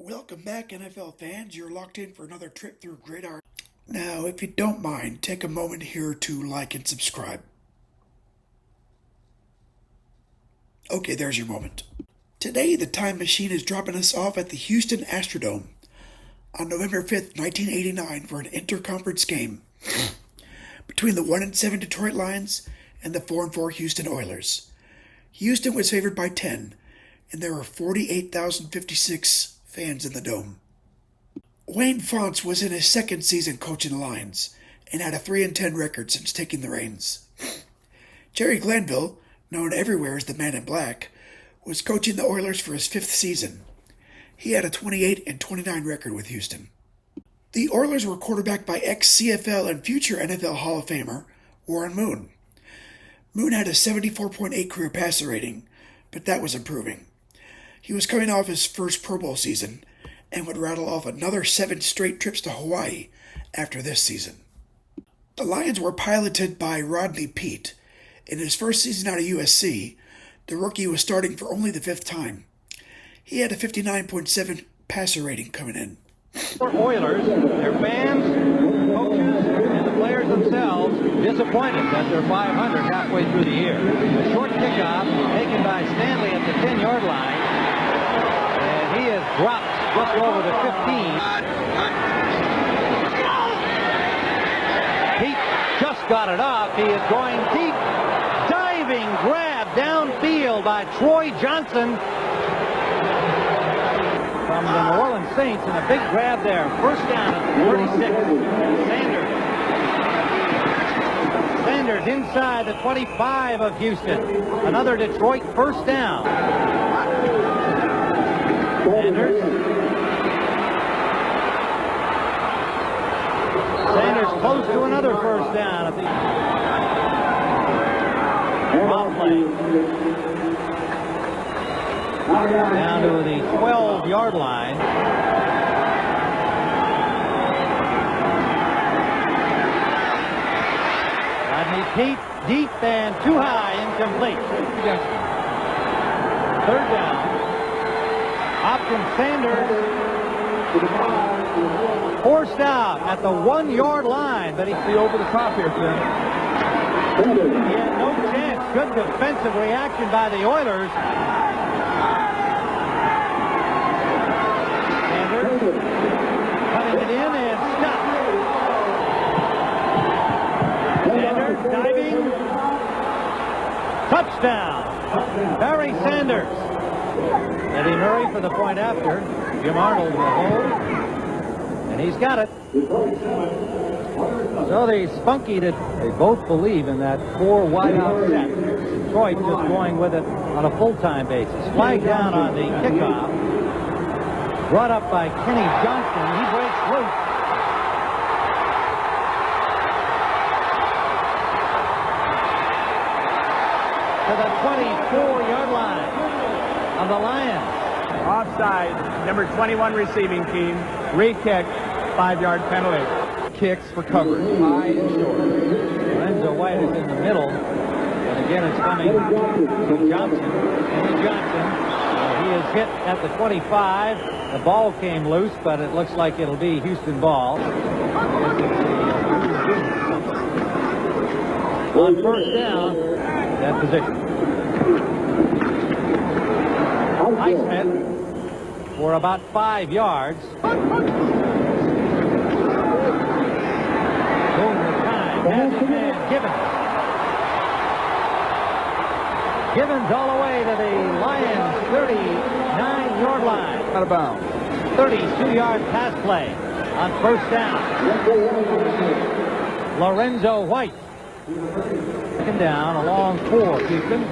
Welcome back, NFL fans. You're locked in for another trip through great art. Now, if you don't mind, take a moment here to like and subscribe. Okay, there's your moment. Today, the time machine is dropping us off at the Houston Astrodome on November 5th, 1989 for an interconference game between the 1-7 Detroit Lions and the 4-4 Houston Oilers. Houston was favored by 10, and there were 48,056 fans in the dome. Wayne Fontes was in his second season coaching the Lions and had a 3-10 record since taking the reins. Jerry Glanville, known everywhere as the Man in Black, was coaching the Oilers for his 5th season. He had a 28-29 record with Houston. The Oilers were quarterbacked by ex-CFL and future NFL Hall of Famer Warren Moon. Moon had a 74.8 career passer rating, but that was improving. He was coming off his first Pro Bowl season and would rattle off another 7 straight trips to Hawaii after this season. The Lions were piloted by Rodney Peete. In his first season out of USC, the rookie was starting for only the 5th time. He had a 59.7 passer rating coming in. For Oilers, their fans, coaches, and the players themselves disappointed that they're 500 halfway through the year. A short kickoff taken by Stanley at the 10-yard line, and he is dropped just over the 15. Pete just got it off. He is going deep. Diving grab downfield by Troy Johnson from the New Orleans Saints, and a big grab there. First down at the 36. Sanders inside the 25 of Houston. Another Detroit first down. Sanders close to another first down at the play. Down to the 12-yard line. Rodney Peete deep and too high, incomplete. Third down. Hopkins Sanders forced out at the 1-yard line, but he's over the top here, Tim. He had no chance. Good defensive reaction by the Oilers. Cutting it in and stopped. Sanders diving. Touchdown. Barry Sanders. Eddie Murray for the point after. Jim Arnold will hold. And he's got it. So they spunkied it. They both believe in that 4 wideout set. Detroit just going with it on a full-time basis. Flag down on the kickoff. Brought up by Kenny Johnson. He breaks loose. To the 24-yard line of the Lions. Offside, number 21 receiving team. Re-kick, 5-yard penalty. Kicks for coverage, high and short. Lorenzo White is in the middle. And again, it's coming to Johnson. Kenny Johnson. He is hit at the 25. The ball came loose, but it looks like it'll be Houston ball. On first down, that position. Highsmith for about 5 yards. Over the time, has his man Gibbons. Gibbons all the way to the Lions' 39-yard line. Out of bounds. 32-yard pass play on first down. Lorenzo White. Second down along 4, Houston.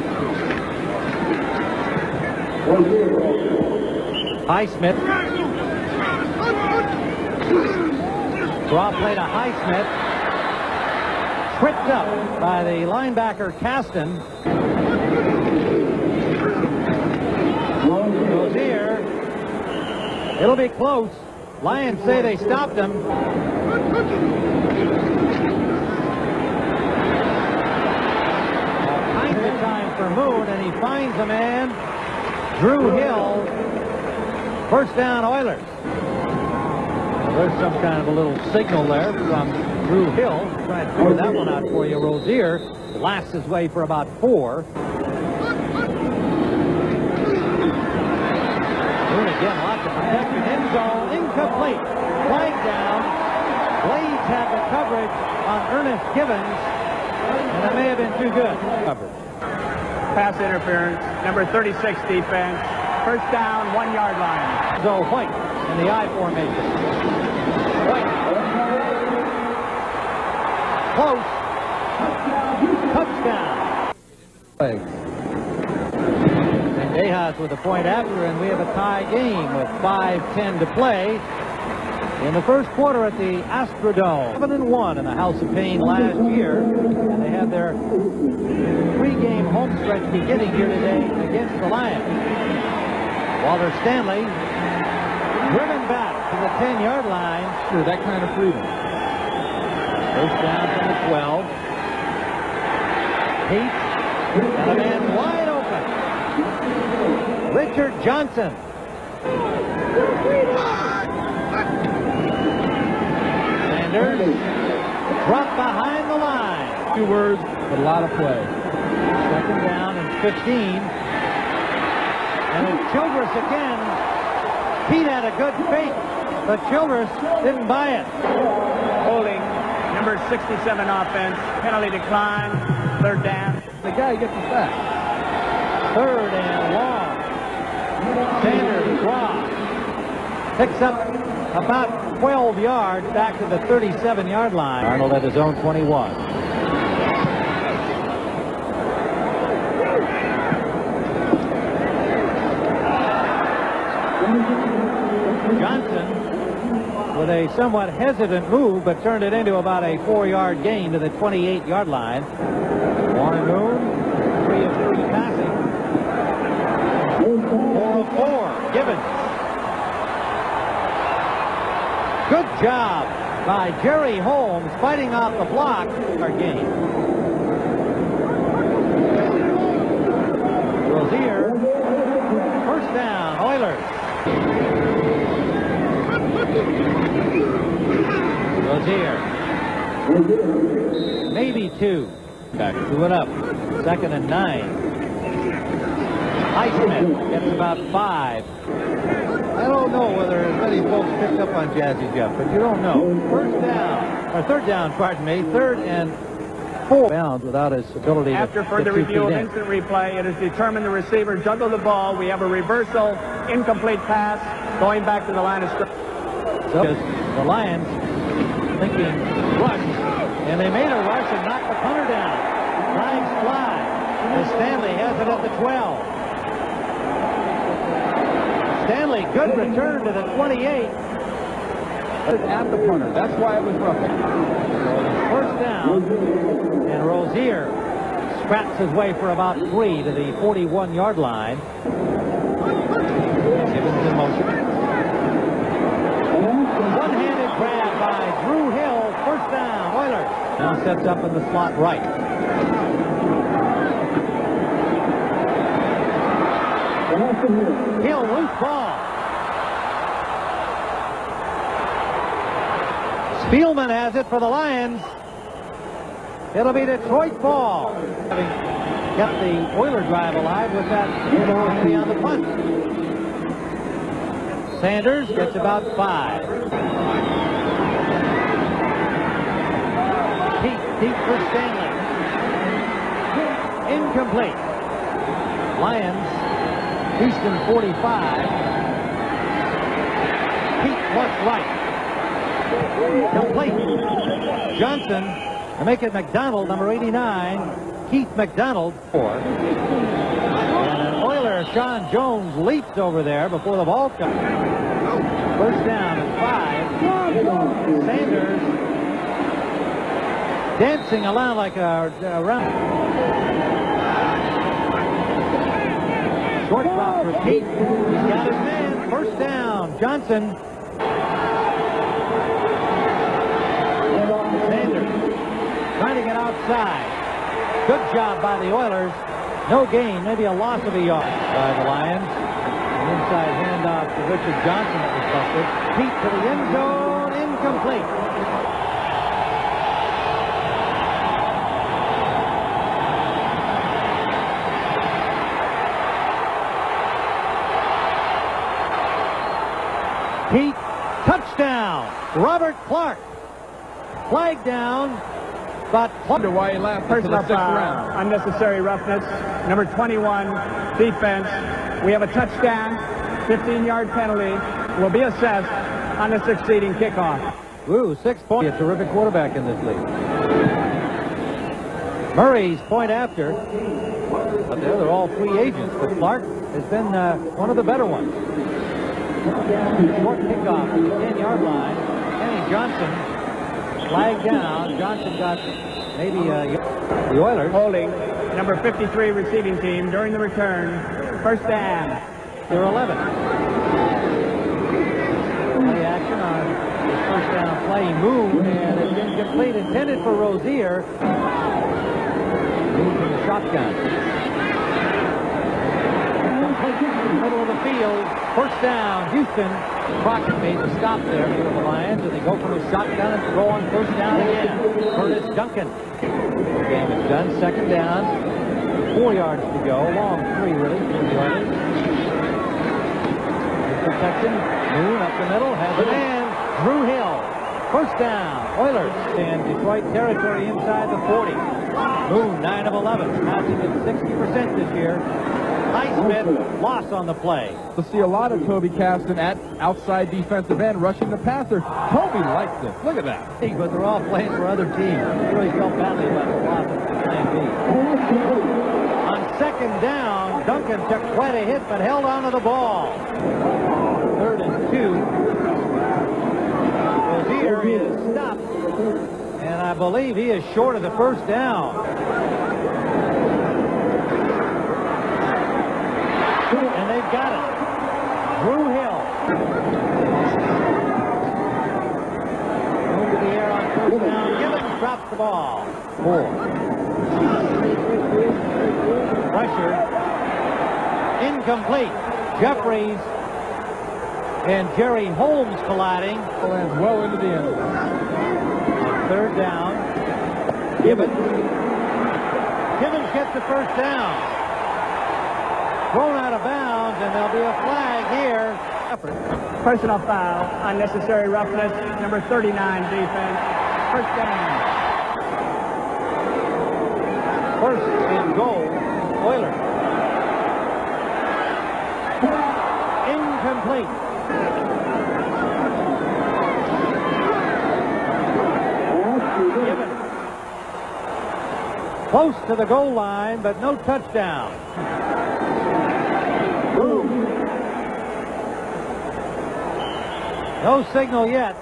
Highsmith. Draw play to Highsmith. Tripped up by the linebacker Caston. Goes here. It'll be close. Lions say they stopped him. All kinds of time for Moon, and he finds a man, Drew Hill, First down, Oilers. There's some kind of a little signal there from Drew Hill. Try to figure that one out for you. Rozier blasts his way for about 4. Doing again, lots of protection. End zone, incomplete. Flag down. Blades had the coverage on Ernest Givens, and it may have been too good. Coverage. Pass interference, number 36 defense. First down, 1 yard line. So White in the I formation. White. Close. Touchdown. And Dejas with a point after, and we have a tie game with 5:10 to play in the first quarter at the Astrodome. 7-1 in the House of Pain last year, and they have their 3-game home stretch beginning here today against the Lions. Walter Stanley driven back to the 10-yard line. Sure, that kind of freedom. First down from the 12. Pete, got a man wide open. Richard Johnson. Sanders dropped behind the line. 2 words, but a lot of play. Second down and 15. And it's Childress again. Pete had a good fake, but Childress didn't buy it. Holding, number 67 offense. Penalty decline. Third down. The guy gets the sack. Third and long. Sanders draws. Picks up about 12 yards back to the 37-yard line. Arnold at his own 21. Johnson with a somewhat hesitant move, but turned it into about a 4-yard gain to the 28-yard line. Warren Moon, 3 of 3 passing. 4 of 4. Gibbons. Good job by Jerry Holmes fighting off the block. Our game. Rozier. First down, Oilers. Rozier. Maybe 2. Back to it up. 2nd and 9. Highsmith gets about 5. I don't know whether as many folks picked up on Jazzy Jeff, but you don't know. First down, or third down, pardon me. 3rd and 4. Bounds without his ability After to further review of in. instant replay, it is determined the receiver juggled the ball. We have a reversal, incomplete pass, going back to the line of scrimmage. So the Lions thinking rush, and they made a rush and knocked the punter down. Flags fly. As Stanley has it at the 12. Stanley, good return to the 28. At the punter. That's why it was roughing. First down, and Rozier scraps his way for about 3 to the 41-yard line. Gibbons in motion. One-handed grab by Drew Hill. First down, Oilers. Now sets up in the slot right. Hill, loose ball. Spielman has it for the Lions. It'll be Detroit ball. Having kept the Oiler drive alive with that opportunity on the punt. Sanders gets about 5. Deep for Stanley. Incomplete. Lions, Houston 45. Pete left right. Complete. Johnson to make it McDonald, number 89. Keith McDonald, 4. And an Oiler, Sean Jones, leaps over there before the ball comes. First down and 5. Sanders dancing around like a round. Short drop for Pete. He's got his man. First down. Johnson. Sanders trying to get outside. Good job by the Oilers. No gain, maybe a loss of a yard by the Lions. inside handoff to Richard Johnson that was busted. Pete to the end zone, incomplete. Pete, touchdown. Robert Clark. Flag down, but Wonder why he laughed into Personal the sixth foul, round. unnecessary roughness. Number 21, defense. We have a touchdown, 15-yard penalty. Will be assessed on the succeeding kickoff. Woo, 6 points. A terrific quarterback in this league. Murray's point after. But they're all free agents. But Clark has been one of the better ones. Short kickoff to the 10-yard line. Kenny Johnson. Flag down. Johnson got maybe the Oilers. Holding, number 53 receiving team during the return. First down. They're 11. Play action on his first down play. He moved and it's incomplete. Intended for Rozier. Moved from the shotgun. Middle of the field. First down, Houston. Crockett made the stop there for the Lions, and they go from a shotgun and throw on first down again. Curtis Duncan. The game is done. Second down. 4 yards to go. Long 3, really, for the Oilers. Protection. Moon up the middle. Has a man. Drew Hill. First down. Oilers in Detroit territory inside the 40. Moon, 9 of 11. Passing at 60% this year. Highsmith, loss on the play. To see a lot of Toby Caston at outside defensive end rushing the passer. Toby likes this. Look at that. But they're all playing for other teams. He really felt badly about the loss of Plan B. On second down, Duncan took quite a hit but held on to the ball. 3rd and 2. Rozier is stopped. And I believe he is short of the first down. And they've got it. Drew Hill. Over the air on first down. Gibbons drops the ball. 4. Pressure. Incomplete. Jeffries and Jerry Holmes colliding. Lands well into the end zone. Third down. Gibbons. Gibbons gets the first down. Thrown out of bounds, and there'll be a flag here. Personal foul, unnecessary roughness. Number 39, defense. First down. First and goal, Oilers. Incomplete. Gibbons. Close to the goal line, but no touchdown. No signal yet.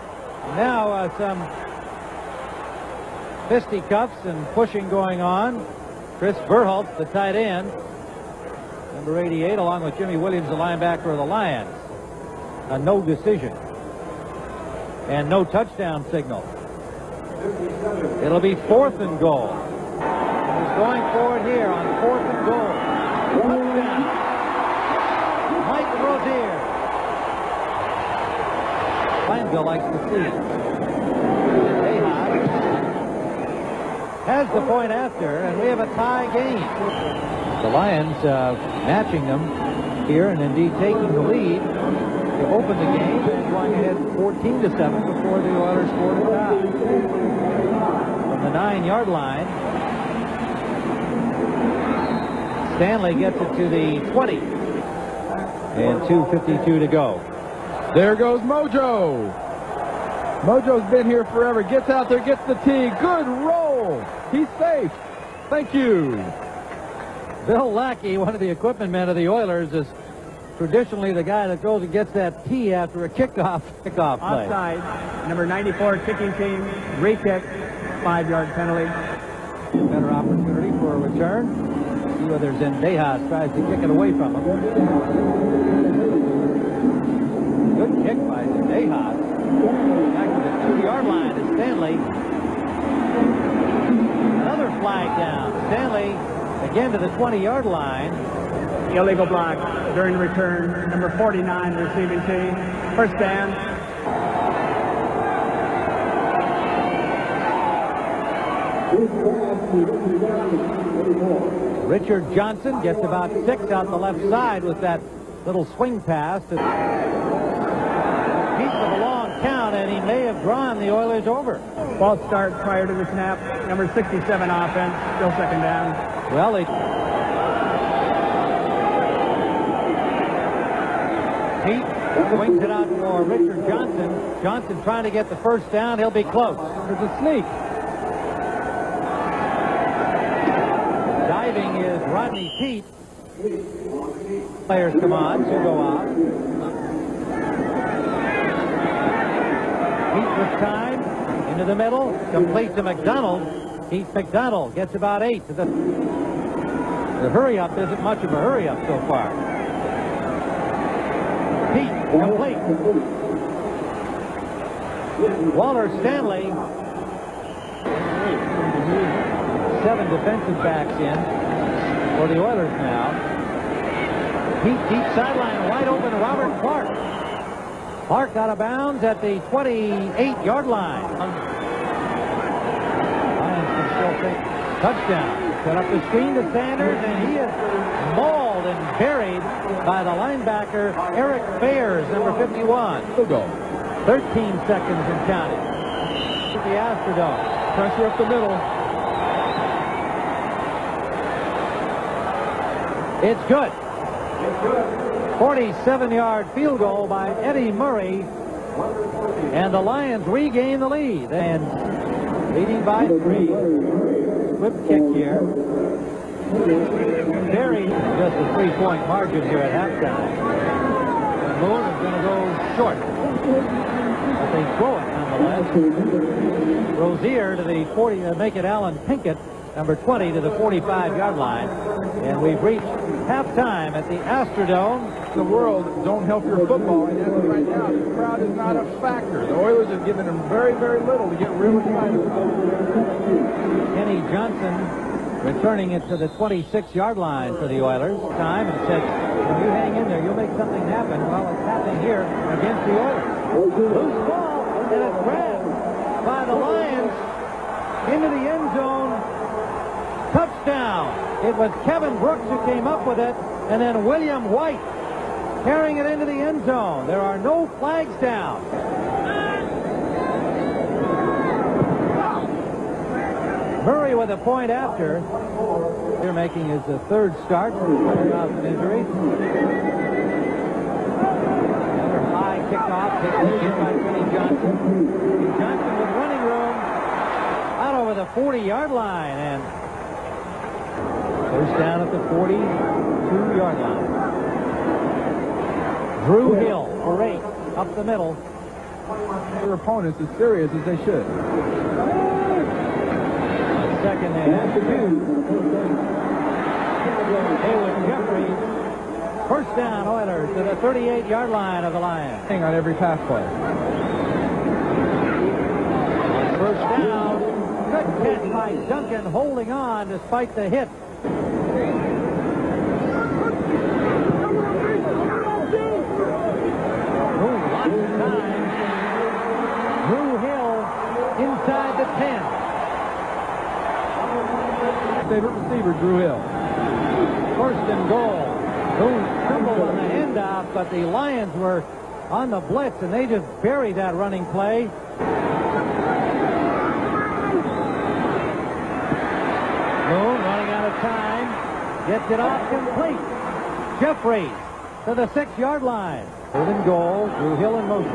Now some fisticuffs and pushing going on. Chris Verhulst, the tight end, number 88, along with Jimmy Williams, the linebacker of the Lions. A no decision. And no touchdown signal. It'll be 4th and goal. He's going for it here on 4th and goal. Touchdown. Mike Rozier. Glanville likes to see. Ahad has the point after, and we have a tie game. The Lions matching them here and indeed taking the lead. They opened the game and going ahead 14-7 before the Oilers scored a tie. From the 9-yard line, Stanley gets it to the 20. And 2:52 to go. There goes Mojo. Mojo's been here forever. Gets out there, gets the tee. Good roll. He's safe. Thank you. Bill Lackey, one of the equipment men of the Oilers, is traditionally the guy that goes and gets that tee after a kickoff play. Offside, number 94 kicking team, re-kick, 5-yard penalty. Better opportunity for a return. See whether Zendejas tries to kick it away from him. Good kick by Zendejas. Back to the 2-yard line is Stanley. Another flag down. Stanley again to the 20-yard line. illegal block during the return. Number 49 receiving tee. First down. Richard Johnson gets about 6 out the left side with that little swing pass. Heat with a long count, and he may have drawn the Oilers over. False start prior to the snap. Number 67 offense. Still second down. Well, Heat swings it out for Richard Johnson. Johnson trying to get the first down. He'll be close. There's a sneak. Diving is Rodney Peete. Players come on, so go out. Peete with time, into the middle, complete to McDonald. Keith McDonald gets about 8. The hurry-up isn't much of a hurry-up so far. Peete, complete. Walter Stanley. 7 defensive backs in for the Oilers now. Peete deep sideline, wide open, Robert Clark. Clark out of bounds at the 28-yard line. Lions can still take touchdown. Set up the screen to Sanders, and he is mauled and buried by the linebacker Eric Bayers, number 51. Field goal. 13 seconds and counting. The Astrodome. Pressure up the middle. It's good. 47-yard field goal by Eddie Murray. And the Lions regain the lead. And leading by 3. Whip kick here. Very just a 3-point margin here at halftime. And Moon is going to go short. But they throw it nonetheless. Rozier to the 40 to make it Alan Pinkett, number 20, to the 45-yard line. And we've reached halftime at the Astrodome. The world don't help your football, and as of right now, the crowd is not a factor. The Oilers have given them very, very little to get real excited about. Kenny Johnson returning it to the 26-yard line for the Oilers. Time and said, when you hang in there, you'll make something happen. Well, it's happening here against the Oilers. Loose ball, and it's grabbed by the Lions into the end zone. Touchdown. It was Kevin Brooks who came up with it, and then William White carrying it into the end zone. There are no flags down. Murray with a point after. They're making his third start coming off an injury. Another high kickoff, taken by Kenny Johnson. Johnson with running room out over the 40-yard line, and first down at the 42-yard line. Drew Hill for 8 up the middle. Their opponents as serious as they should. Second and 2. Haywood Jeffries. First down, Oilers to the 38-yard line of the Lions. On every pass play. First down. Good catch by Duncan, holding on despite the hit. Lots of time. Drew Hill inside the 10. Favorite receiver, Drew Hill. First and goal. Boone stumbled on the handoff, but the Lions were on the blitz, and they just buried that running play. Boone running out of time. Gets it off complete. Jeffries to the 6-yard line. Third and goal. Drew Hill in motion.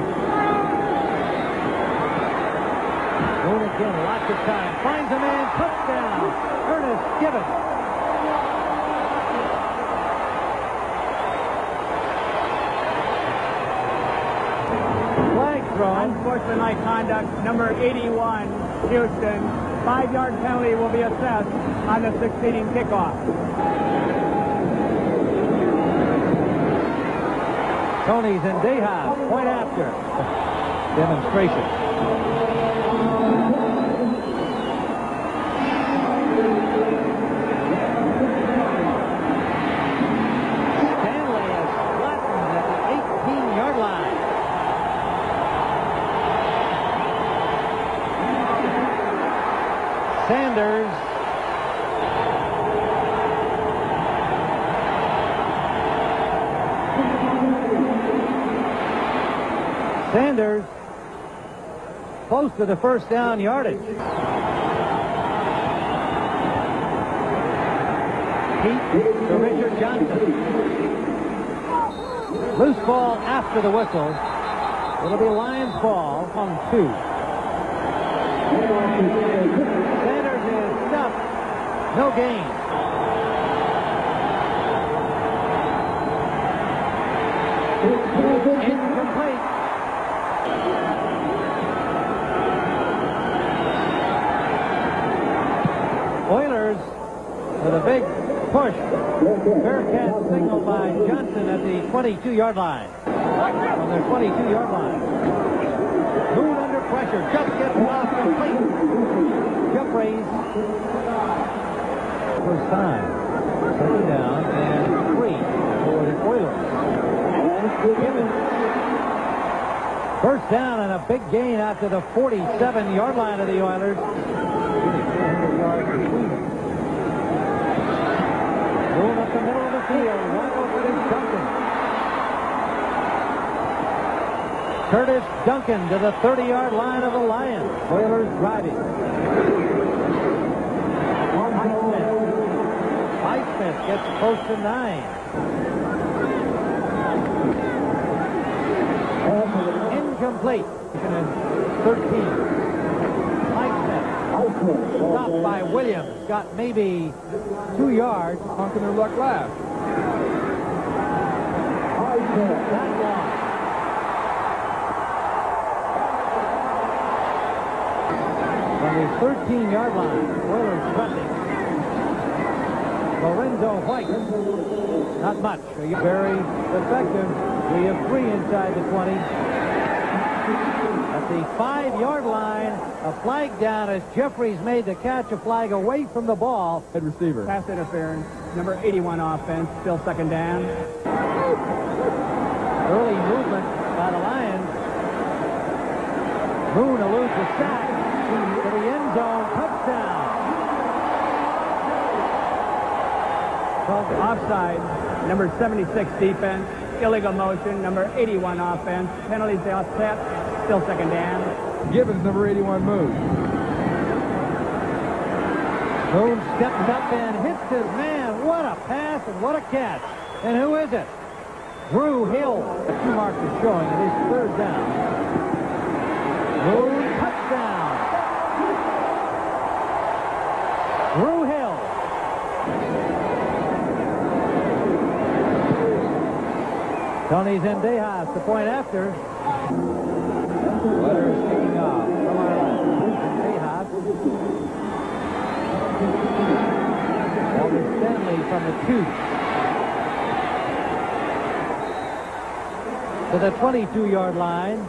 Boone again, lots of time. Finds a man. Touchdown. Ernest Gibbons. Flag thrown. Unsportsmanlike conduct, number 81, Houston. 5-yard penalty will be assessed on the succeeding kickoff. Tony Zendejas, point after. Demonstration. Sanders. Sanders close to the first down yardage. Pete to Richard Johnson. Loose ball after the whistle. It'll be Lions ball on 2. Sanders is stuffed. No gain. Incomplete. Oilers with a big push. Bearcat signal by Johnson at the 22-yard line. On their 22-yard line. Moon under pressure. Just gets it off complete. Jeffries. First time. Second down and 3 for the Oilers. First down and a big gain out to the 47-yard line of the Oilers. Moon up the middle of the field. Wide open is Duncan. Curtis Duncan to the 30-yard line of the Lions. Oilers driving. Highsmith gets close to 9. Incomplete. 13. Highsmith stopped by Williams. Got maybe 2 yards. Honking their luck last. That long. On the 13-yard line, Oilers fronting. Lorenzo White, not much. Very effective. We have 3 inside the 20. At the 5-yard line, a flag down as Jeffries made the catch. A flag away from the ball. Head receiver. Pass interference. Number 81 offense. Still second down. Early movement by the Lions. Moon eludes the sack to the end zone. Touchdown. Offside. Number 76 defense. Illegal motion. Number 81 offense. Penalties offset. Still second down. Gibbons, number 81, moves. Moon steps up and hits his man. What a pass and what a catch. And who is it? Drew Hill. The 2 markers showing it is third down. Moon touchdown. Drew Hill. Tony Zendejas, the point after. Letters kicking off from our left. Zendejas. Walter Stanley from the 2. To the 22-yard line.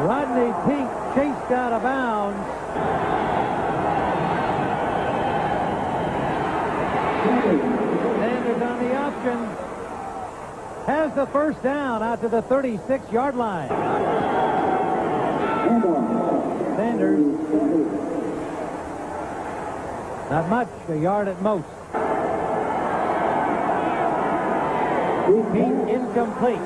Rodney Pink chased out of bounds. Sanders on the option. Has the first down out to the 36-yard line. Sanders. Not much, a yard at most. Pete incomplete.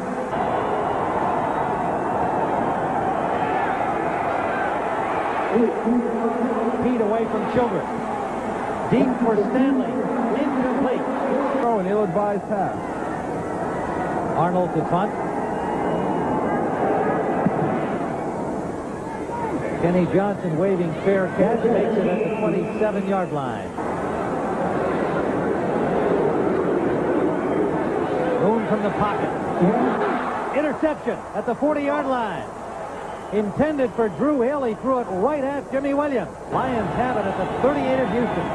Pete away from Children. Deep for Stanley. Incomplete. Throw an ill-advised pass. Arnold to punt. Kenny Johnson waving fair catch, makes it at the 27-yard line. Moon from the pocket. Interception at the 40-yard line. Intended for Drew Hill. He threw it right at Jimmy Williams. Lions have it at the 38 of Houston.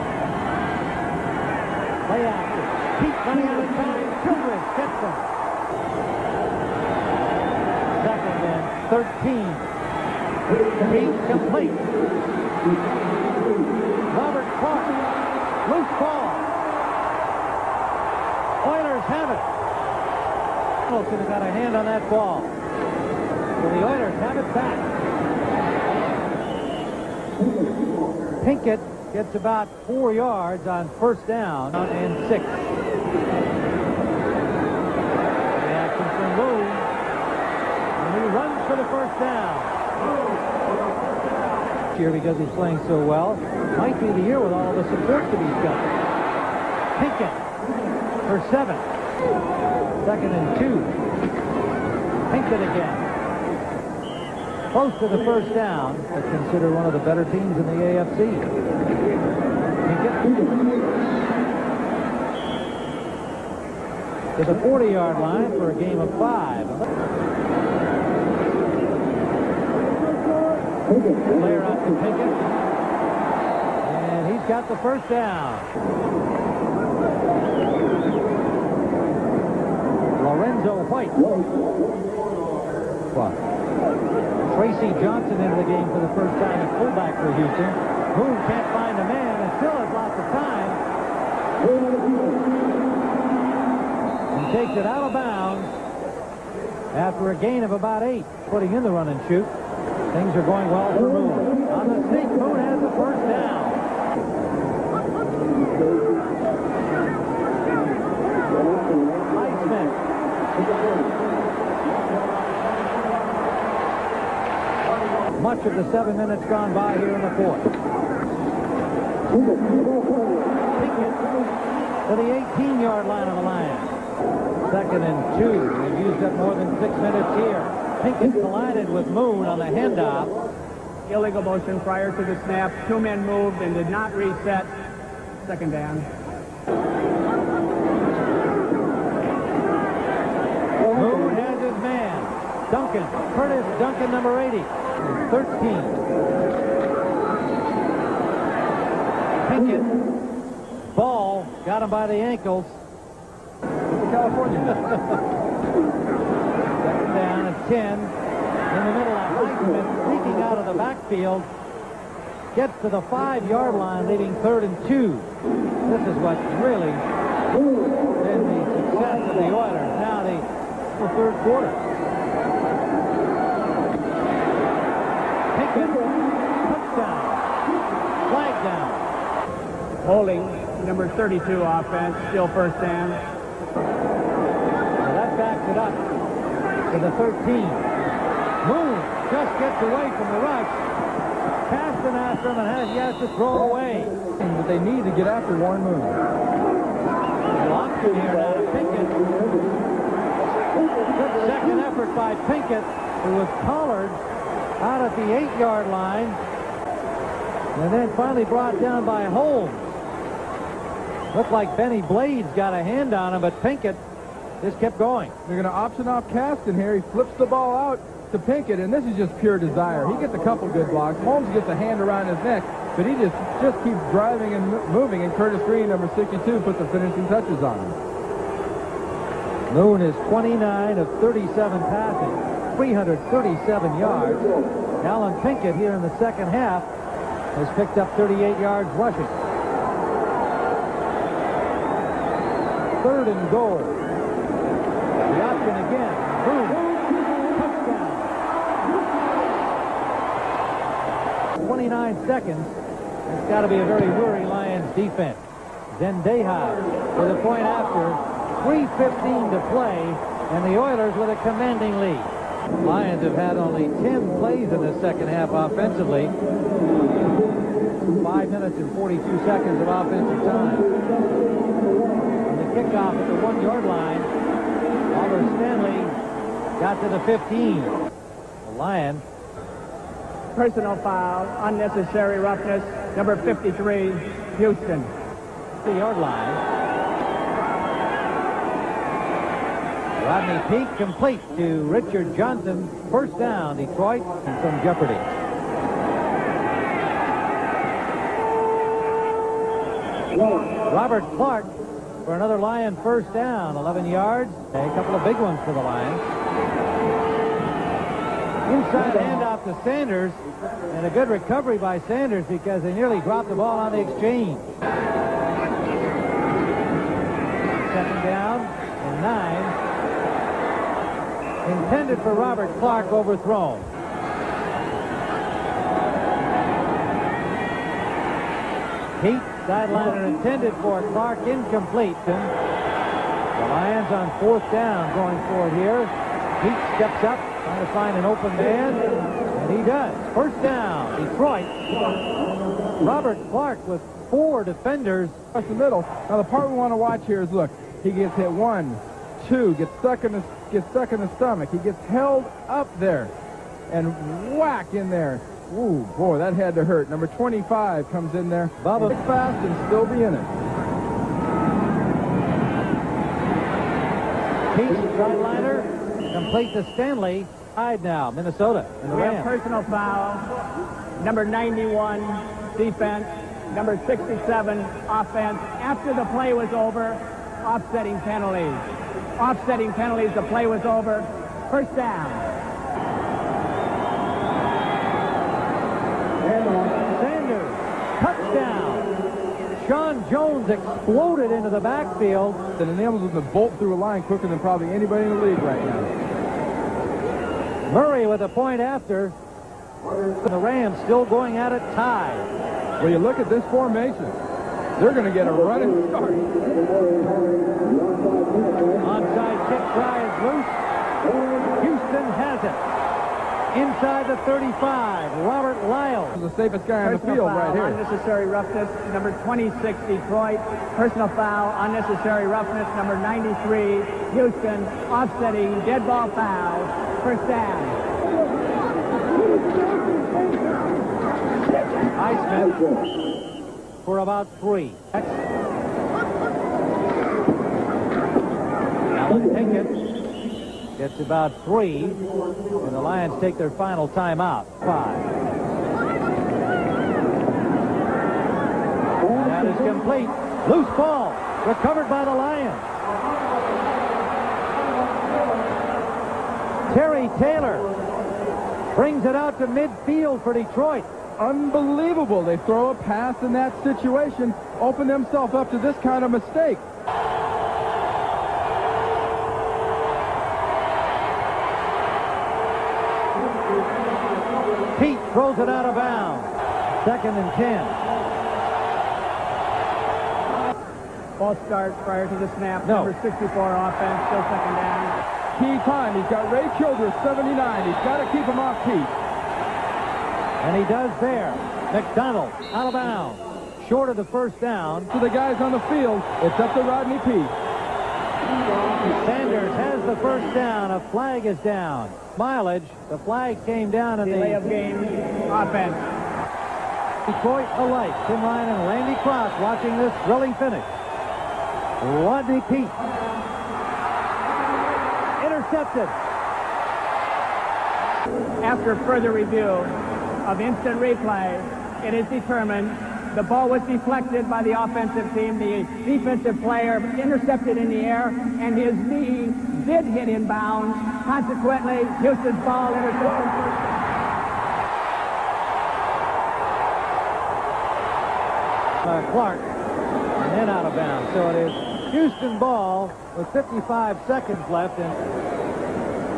Play action. Pete running out of time. Childress gets them. Second and 13. Pete complete. Robert Clark. Loose ball. Oilers have it. Hamilton got a hand on that ball. So the Oilers have it back. Pinkett gets about 4 yards on first down and 6. Reaction from Moon. And he runs for the first down. Here because he's playing so well. Might be the year with all the support that he's got. Pinkett for 7. 2nd and 2. Pinkett again. Close to the first down, but considered one of the better teams in the AFC. Pinkett to the 40-yard line for a game of 5. Player out to Pinkett. And he's got the first down. Lorenzo White. Tracy Johnson into the game for the first time at fullback for Houston. Moon can't find a man and still has lots of time. And takes it out of bounds after a gain of about 8, putting in the run and shoot. Things are going well for Moon. On the sneak, Moon has the first down. Highsmith. Much of the 7 minutes gone by here in the 4th. Pinkett to the 18-yard line of the line. 2nd and 2. They've used up more than 6 minutes here. Pinkett collided with Moon on the handoff. Illegal motion prior to the snap. 2 men moved and did not reset. 2nd down. Moon has his man. Duncan. Curtis Duncan, number 80. 13. Pinkett. Ball. Got him by the ankles. California. 2nd down and 10. In the middle of Highsmith sneaking out of the backfield. Gets to the 5-yard line, leaving 3rd and 2. This is what's really been the success of the Oilers. Now the 3rd quarter. Pinkett, touchdown. Flag down. Holding, number 32 offense, still first down. So that backs it up to the 13. Moon just gets away from the rush. Caston after him and he has to throw away. But they need to get after Warren Moon. Option here now to Pinkett. Good second effort by Pinkett, who was collared out at the 8-yard line. And then finally brought down by Holmes. Looked like Benny Blades got a hand on him, but Pinkett just kept going. They're going to option off Caston here. He flips the ball out to Pinkett, and this is just pure desire. He gets a couple good blocks. Holmes gets a hand around his neck, but he just keeps driving and moving, and Curtis Green, number 62, puts the finishing touches on him. Moon is 29 of 37 passing, 337 yards. Alan Pinkett here in the second half has picked up 38 yards rushing. 3rd and goal. The option again. Boom. Touchdown. 29 seconds. It's got to be a very weary Lions defense. Zendeja with a point after. 3:15 to play, and the Oilers with a commanding lead. Lions have had only 10 plays in the second half offensively. 5 minutes and 42 seconds of offensive time. And the kickoff at the 1-yard line. Oliver Stanley got to the 15. The Lions. Personal foul, unnecessary roughness, number 53, Houston. 3-yard line. Rodney Peake complete to Richard Johnson. First down, Detroit, and some jeopardy. Robert Clark for another Lion first down, 11 yards. A couple of big ones for the Lions. Inside handoff to Sanders, and a good recovery by Sanders because they nearly dropped the ball on the exchange. 2nd down and 9. intended for Robert Clark, overthrown. Pete, sideliner intended for Clark, incomplete. The Lions on 4th down going for it here. Pete steps up, trying to find an open man, and he does. 1st down, Detroit. Robert Clark with 4 defenders. Across the middle. Now the part we want to watch here is, look, he gets hit 1, 2, gets stuck in the stomach. He gets held up there and whack in there. Ooh, boy, that had to hurt. Number 25 comes in there. Bubba fast and still be in it. Pete, sideliner, complete to Stanley. Tied now, Minnesota. And the We have Rams. personal foul. Number 91, defense. Number 67, offense. After the play was over, offsetting penalties. Offsetting penalties, the play was over. 1st down. Sanders, touchdown. Sean Jones exploded into the backfield. It enables him to bolt through a line quicker than probably anybody in the league right now. Murray with a point after. The Rams still going at it, tied. Well, you look at this formation. They're going to get a running start. Onside kick try is loose. Houston has it. Inside the 35, Robert Lyle. The safest guy on the Personal field foul, right here. unnecessary roughness. Number 26, Detroit. Personal foul, unnecessary roughness. Number 93, Houston. Offsetting, dead ball foul. 1st down. Highsmith for about 3. Alan Pinkett gets about 3, and the Lions take their final timeout. 5. That is complete. Loose ball recovered by the Lions. Terry Taylor brings it out to midfield for Detroit. Unbelievable. They throw a pass in that situation, open themselves up to this kind of mistake. Pete throws it out of bounds. 2nd and 10. False start prior to the snap. No. Number 64, offense. Still 2nd down. Key time. He's got Ray Childress, 79. He's got to keep him off Pete. And he does there. McDonald out of bounds. Short of the 1st down. To the guys on the field, it's up to Rodney Pete. Sanders has the 1st down. A flag is down. Mileage. The flag came down in Delay of the game. Offense. Detroit alike. Tim Ryan and Randy Cross watching this thrilling finish. Rodney Pete. Intercepted. After further review of instant replay, it is determined the ball was deflected by the offensive team. The defensive player intercepted in the air, and his knee did hit in bounds. Consequently, Houston's ball intercepted. Clark, and then out of bounds. So it is Houston ball with 55 seconds left, and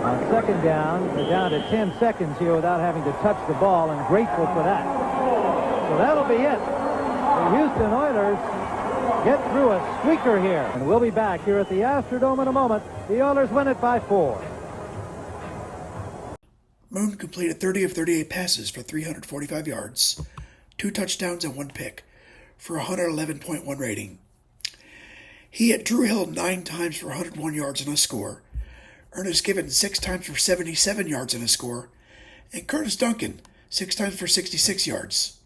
on 2nd down, they're down to 10 seconds here without having to touch the ball, and grateful for that. So that'll be it. The Houston Oilers get through a squeaker here, and we'll be back here at the Astrodome in a moment. The Oilers win it by 4. Moon completed 30 of 38 passes for 345 yards, 2 touchdowns and 1 pick, for a 111.1 rating. He hit Drew Hill 9 times for 101 yards and a score, Ernest Given 6 times for 77 yards and a score, and Curtis Duncan 6 times for 66 yards.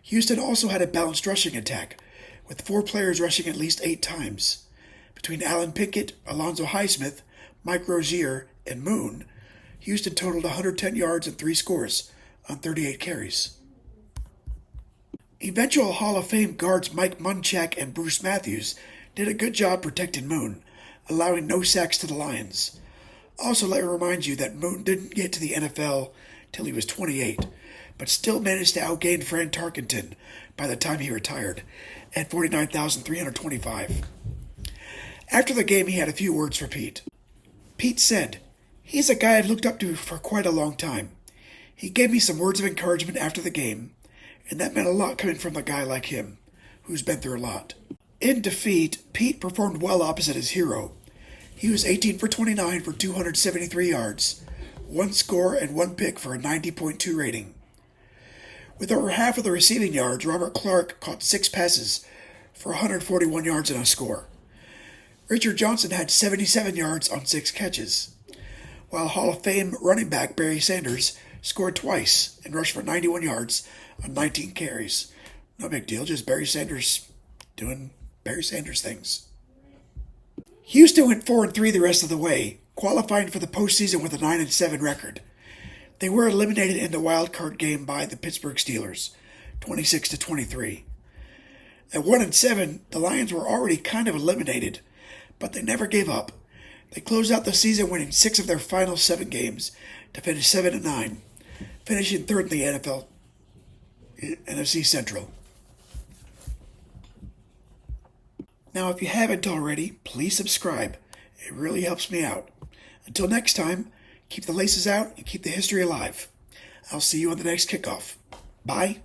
Houston also had a balanced rushing attack, with 4 players rushing at least 8 times. Between Alan Pinkett, Alonzo Highsmith, Mike Rozier, and Moon, Houston totaled 110 yards and 3 scores on 38 carries. Eventual Hall of Fame guards Mike Munchak and Bruce Matthews did a good job protecting Moon, allowing no sacks to the Lions. Also, let me remind you that Moon didn't get to the NFL till he was 28, but still managed to outgain Fran Tarkenton by the time he retired at 49,325. After the game, he had a few words for Pete. Pete said, He's a guy I've looked up to for quite a long time. He gave me some words of encouragement after the game, and that meant a lot coming from a guy like him, who's been through a lot. In defeat, Pete performed well opposite his hero. He was 18 for 29 for 273 yards, 1 score and 1 pick for a 90.2 rating. With over half of the receiving yards, Robert Clark caught 6 passes for 141 yards and a score. Richard Johnson had 77 yards on 6 catches, while Hall of Fame running back Barry Sanders scored twice and rushed for 91 yards on 19 carries. No big deal, just Barry Sanders doing Barry Sanders things. Houston went 4-3 the rest of the way, qualifying for the postseason with a 9-7 record. They were eliminated in the wild card game by the Pittsburgh Steelers, 26-23. At 1-7, the Lions were already kind of eliminated, but they never gave up. They closed out the season winning 6 of their final 7 games to finish 7-9, finishing 3rd in the NFL NFC Central. Now, if you haven't already, please subscribe. It really helps me out. Until next time, keep the laces out and keep the history alive. I'll see you on the next kickoff. Bye.